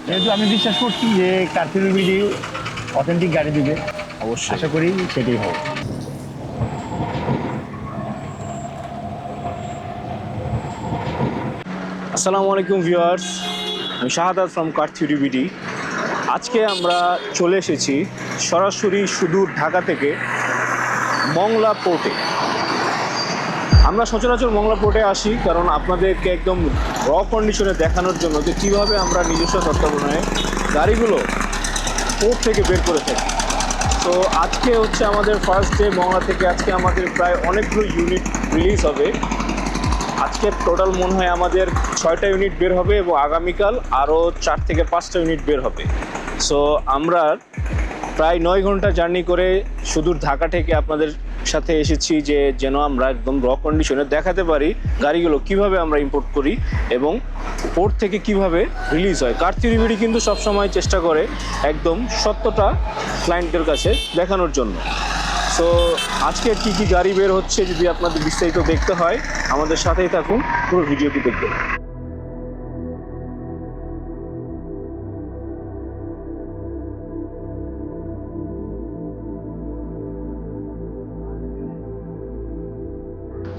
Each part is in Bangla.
যেহেতু আমি বিশ্বাস করছি যে কার্তিক বিডি অথেন্টিক গাড়ি দিবে, অবশ্যই। আশা করি সেটাই হবে। আসসালামু আলাইকুম ভিউয়ার্স, আমি শাহাদাত ফ্রম কার থিওরি বিডি। আজকে আমরা চলে এসেছি সরাসরি সুদূর ঢাকা থেকে মংলা পোর্টে। আমরা সচরাচর মংলা পোর্টে আসি কারণ আপনাদেরকে একদম র কন্ডিশনে দেখানোর জন্য যে কীভাবে আমরা নিজস্ব তত্ত্বাবধানে গাড়িগুলো পোর্ট থেকে বের করে থাকি। তো আজকে হচ্ছে আমাদের ফার্স্ট ডে মংলা থেকে। আজকে আমাদের প্রায় অনেকগুলো ইউনিট রিলিজ হবে। আজকে টোটাল মনে হয় আমাদের 6টা ইউনিট বের হবে এবং আগামীকাল আরও 4 থেকে 5টা ইউনিট বের হবে। সো আমরা প্রায় 9 ঘন্টা জার্নি করে সুদূর ঢাকা থেকে আপনাদের সাথে এসেছি যে যেন আমরা একদম র কন্ডিশনে দেখাতে পারি গাড়িগুলো কিভাবে আমরা ইম্পোর্ট করি এবং পোর্ট থেকে কিভাবে রিলিজ হয়। কার থিওরি বিডি কিন্তু সবসময় চেষ্টা করে একদম সত্যটা ক্লায়েন্টের কাছে দেখানোর জন্য। সো আজকে কি কি গাড়ি বের হচ্ছে যদি আপনাদের বিস্তারিত দেখতে হয় আমাদের সাথেই থাকুন, পুরো ভিডিওটি দেখবেন।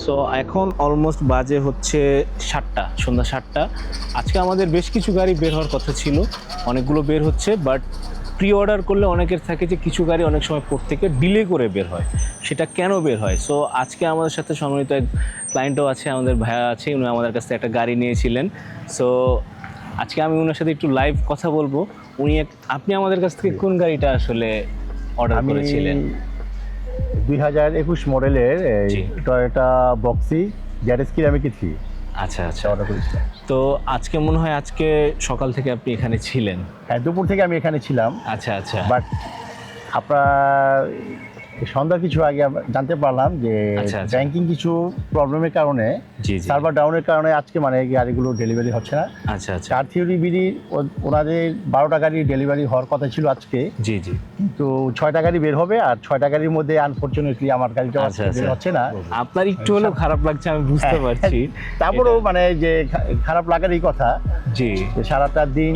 সো এখন অলমোস্ট বাজে হচ্ছে 7টা, সন্ধ্যা 7টা। আজকে আমাদের বেশ কিছু গাড়ি বের হওয়ার কথা ছিল, অনেকগুলো বের হচ্ছে, বাট প্রি অর্ডার করলে অনেকের থাকে যে কিছু গাড়ি অনেক সময় পোর্ট থেকে ডিলে করে বের হয়। সেটা কেন বের হয়? সো আজকে আমাদের সাথে সম্মানিত এক ক্লায়েন্টও আছে, আমাদের ভাইয়া আছে, উনি আমাদের কাছ থেকে একটা গাড়ি নিয়েছিলেন। সো আজকে আমি ওনার সাথে একটু লাইভ কথা বলবো। আপনি আমাদের কাছ থেকে কোন গাড়িটা আসলে অর্ডার করেছিলেন? 2021 মডেলের জি। টয়োটা বক্সি গ্যারেজ কিরামিকি 3 আচ্ছা আচ্ছা। অর্ডার করেছিলাম। তো আজকে মনে হয় আজকে সকাল থেকে আপনি এখানে ছিলেন? হ্যাঁ, দুপুর থেকে আমি এখানে ছিলাম। আচ্ছা আচ্ছা। বাট আপনার সন্ধ্যা কিছু আগে আমরা জানতে পারলাম যে আচ্ছা, আচ্ছা। ব্যাংকিং কিছু প্রবলেমের কারণে, জি জি। সার্ভার ডাউনের কারণে আজকে মানে গাড়িগুলো ডেলিভারি হচ্ছে না। আচ্ছা আচ্ছা। কার থিওরি বিডি ওনাদের 12টা গাড়ি ডেলিভারি হওয়ার কথা ছিল আজকে, জি জি। কিন্তু 6টা গাড়ি বের হবে, আর 6টা গাড়ির মধ্যে আনফরচুনেটলি আমার গাড়িটা আচ্ছা বের আচ্ছা। হচ্ছে না। আপনার একটু হলেও খারাপ লাগছে, আমি বুঝতে পারছি। তারপরেও এটা- মানে যে খারাপ লাগারই কথা, জি, যে সারাটা দিন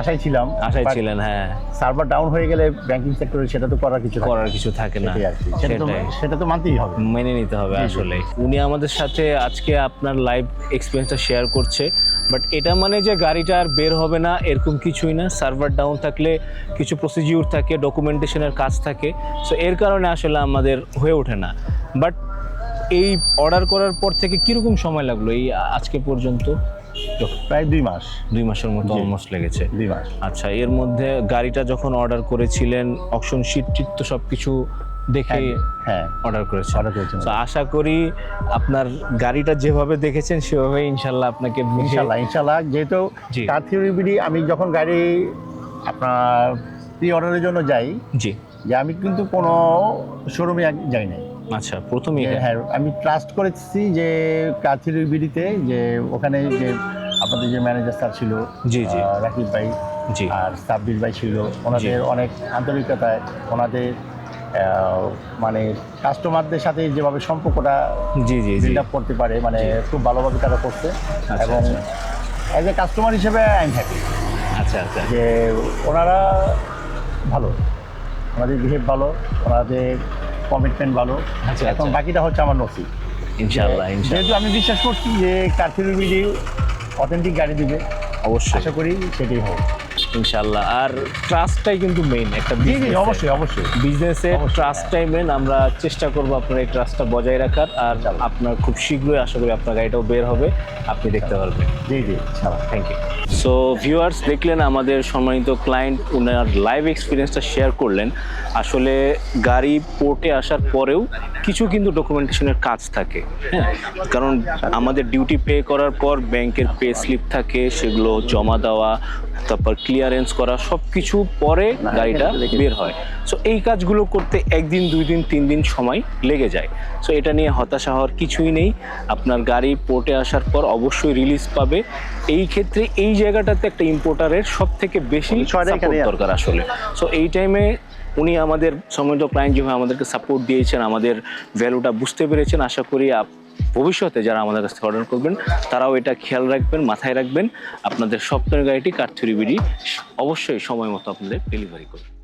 আশায় ছিলাম, আশায় ছিলেন, হ্যাঁ। সার্ভার ডাউন হয়ে গেলে ব্যাংকিং সেক্টরে সেটা তো করার কিছু থাকে না। করার কিছু থাকে না, সেটাই আর কি। সেটাই সেটা তো মানতেই হবে। মেনে নিতে হবে জি, জি। আসলে। উনি আমাদের সাথে আজকে আপনার লাইভ এক্সপিরিয়েন্সটা শেয়ার করছে, বাট এটা মানে যে গাড়িটা আর বের হবে না এরকম কিছুই না। সার্ভার ডাউন থাকলে কিছু প্রসিডিউর থাকে, ডকুমেন্টেশনের কাজ থাকে, সো এর কারণে আসলে আমাদের হয়ে ওঠে না। বাট এই অর্ডার করার পর থেকে কীরকম সময় লাগলো এই আজকে পর্যন্ত? প্রায় 2 মাস। 2 মাসের মতো জি। অলমোস্ট লেগেছে। 2 মাস। আচ্ছা, এর মধ্যে গাড়িটা যখন অর্ডার করেছিলেন অপশন শিট টিট তো সব কিছু দেখে হ্যাঁ, অর্ডার করেছেন? অর্ডার করেছেন। তো আশা করি আপনার গাড়িটা যেভাবে দেখেছেন সেভাবে ইনশাল্লাহ আপনাকে ইনশাল্লাহ যেহেতু জি। কার থিওরি বিডি, আমি যখন গাড়ি আপনার প্রি অর্ডারের জন্য যাই, জি। যে আমি কিন্তু কোনো শোরুমে যাই নাই। আচ্ছা, প্রথমেই হ্যাঁ, আমি ট্রাস্ট করেছি যে কার থিওরি বিডিতে, যে ওখানে যে আপনাদের যে ম্যানেজার স্যার ছিল, জি, জি। রাকিব ভাই জি আর সাব্বির ভাই ছিল, ওনাদের অনেক আন্তরিকতায়, ওনাদের মানে কাস্টমারদের সাথে যেভাবে সম্পর্কটা জি জি জি। বিল্ড আপ করতে পারে, মানে খুব ভালোভাবে তারা করছে। আচ্ছা, এবং আচ্ছা। অ্যাজ এ কাস্টমার হিসেবে আই এম হ্যাপি আচ্ছা আচ্ছা। যে ওনারা ভালো, ওনাদের বিহেভ ভালো, ওনাদের কমিটমেন্ট ভালো। আচ্ছা, এখন আচ্ছা। বাকিটা হচ্ছে আমার নসিব। ইনশাল্লাহ ইনশাল্লাহ। যেহেতু আমি বিশ্বাস করছি যে কার থিওরি বিডি অথেন্টিক গাড়ি দিবে, অবশ্যই আশা করি সেটাই হবে ইনশাল্লাহ। আর ট্রাস্টটাই কিন্তু মেইন একটা জি জি, বিজনেসে। অবশ্যই অবশ্যই। বিজনেসে অবশ্যই, ট্রাস্টটাই মেন। আমরা চেষ্টা করবো আপনার এই ট্রাস্টটা বজায় রাখার। আর আপনার খুব শীঘ্রই আশা করি আপনার গাড়িটাও বের হবে, আপনি দেখতে পারবেন। জি জি, থ্যাংক ইউ। সো ভিউয়ার্স, দেখলেন আমাদের সম্মানিত ক্লায়েন্ট ওনার লাইভ এক্সপিরিয়েন্সটা শেয়ার করলেন। আসলে গাড়ি পোর্টে আসার পরেও কিছু কিন্তু ডকুমেন্টেশনের কাজ থাকে, হ্যাঁ, কারণ আমাদের ডিউটি পে করার পর ব্যাংকের পে স্লিপ থাকে, সেগুলো জমা দেওয়া, তারপর ক্লিয়ারেন্স করা, সব কিছু পরে গাড়িটা বের হয়। সো এই কাজগুলো করতে 1 দিন 2 দিন 3 দিন সময় লেগে যায়। সো এটা নিয়ে হতাশা হওয়ার কিছুই নেই। আপনার গাড়ি পোর্টে আসার পর অবশ্যই রিলিজ পাবে। এই ক্ষেত্রে এই জায়গাটাতে একটা ইম্পোর্টারের সব থেকে বেশি সাপোর্ট দরকার আসলে। সো এই টাইমে উনি আমাদের সম্মানিত ক্লায়েন্ট যেভাবে আমাদেরকে সাপোর্ট দিয়েছেন, আমাদের ভ্যালুটা বুঝতে পেরেছেন, আশা করি ভবিষ্যতে যারা আমাদের কাছ থেকে অর্ডার করবেন তারাও এটা খেয়াল রাখবেন, মাথায় রাখবেন, আপনাদের স্বপ্নের গাড়িটি কার থ্রি বিডি অবশ্যই সময় মতো আপনাদের ডেলিভারি করবে।